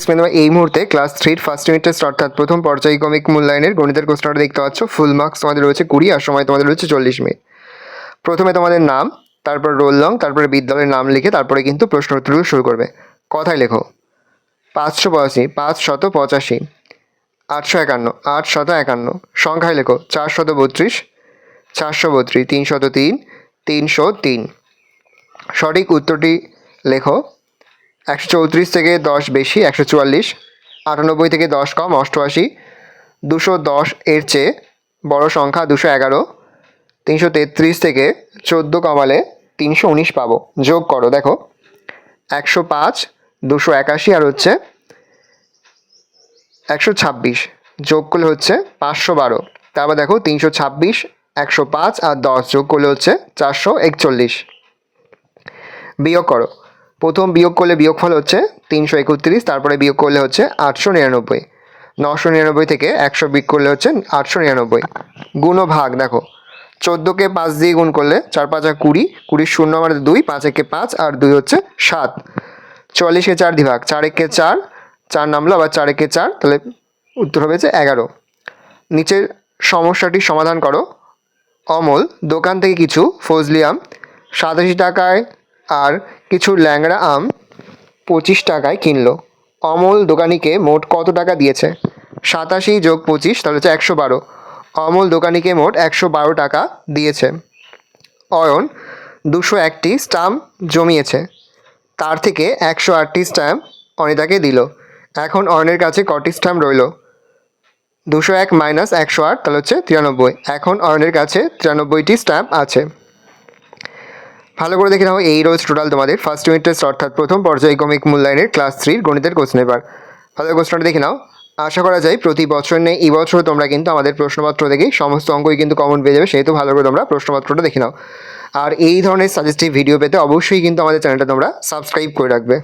স্ক্রিনে তোমরা এই মুহূর্তে ক্লাস 3 ফার্স্ট ইউনিট টেস্ট অর্থাৎ প্রথম পর্যায়ক্রমিক মূল্যায়নের গণিতের কোশ্চেনটা দেখতে পাচ্ছ। ফুল মার্কস তোমাদের রয়েছে 20 আর সময় তোমাদের রয়েছে 40 মিনিট। প্রথমে তোমাদের নাম, তারপর রোল নং, তারপরে বিদ্যালয়ের নাম লিখে তারপরে কিন্তু প্রশ্ন উত্তরগুলো শুরু করবে। কথায় লেখো 585, 585, 851, 851। সংখ্যায় লেখো 432, 432, 303, 303। সঠিক উত্তরটি লেখো 134 থেকে 10 বেশি 144, 98 থেকে 10 কম 88, 210 এর চেয়ে বড় সংখ্যা 211, 333 থেকে 14 কমালে 319 পাবো। যোগ করো, দেখো 105, 281 আর হচ্ছে 126, যোগ করলে হচ্ছে 512। তারপর দেখো 326, 105 আর 10 যোগ করলে হচ্ছে 441। বিয়োগ করো, প্রথম বিয়োগ করলে বিয়োগফল হচ্ছে 331, তারপরে বিয়োগ করলে হচ্ছে 899, 999 থেকে 100 বিয়োগ করলে হচ্ছে 899। গুণ ও ভাগ, দেখো 14কে 5 দিয়ে গুণ করলে 4 5 20, 20 শূন্য মানে 2, 5 একে 5 আর 2 হচ্ছে 7। 44কে 4 দিয়ে ভাগ, 4 একে 4, 4 নামলো আবার 4 একে 4, তাহলে উত্তর হবে যে 11। নিচের সমস্যাটি সমাধান করো। অমল দোকান থেকে কিছু ফজলি আম 87 টাকায় আর কিছু ল্যাংড়া আম 25 টাকায় কিনলো। অমল দোকানিকে মোট কত টাকা দিয়েছে? 87 যোগ 25 তাহলে হচ্ছে 112। অমল দোকানিকে মোট 112 টাকা দিয়েছে। অয়ন 201টি স্টাম্প জমিয়েছে, তার থেকে 108টি স্ট্যাম্প অনিতাকে দিল। এখন অয়নের কাছে কটি স্ট্যাম্প রইল? 201 মাইনাস 108 তাহলে হচ্ছে 93। এখন অয়নের কাছে 93টি স্ট্যাম্প আছে। ভালো করে দেখে নাও, এই রয়েছে টোটাল তোমাদের ফার্স্ট ইউনিট টেস্ট অর্থাৎ প্রথম পর্যায়ক্রমিক মূল্যায়নের ক্লাস 3 গণিতের কোশ্চেন পেপার। ভালো কোশ্চেনটা দেখে নাও। আশা করা যায় প্রতি বছর নেই এই বছর তোমরা কিন্তু আমাদের প্রশ্নপত্র দেখেই সমস্ত অঙ্কই কিন্তু কমন পেয়ে যাবে, সেহেতু ভালো করে তোমরা প্রশ্নপত্রটা দেখে নাও। আর এই ধরনের সাজেস্টিভ ভিডিও পেতে অবশ্যই কিন্তু আমাদের চ্যানেলটা তোমরা সাবস্ক্রাইব করে রাখবে।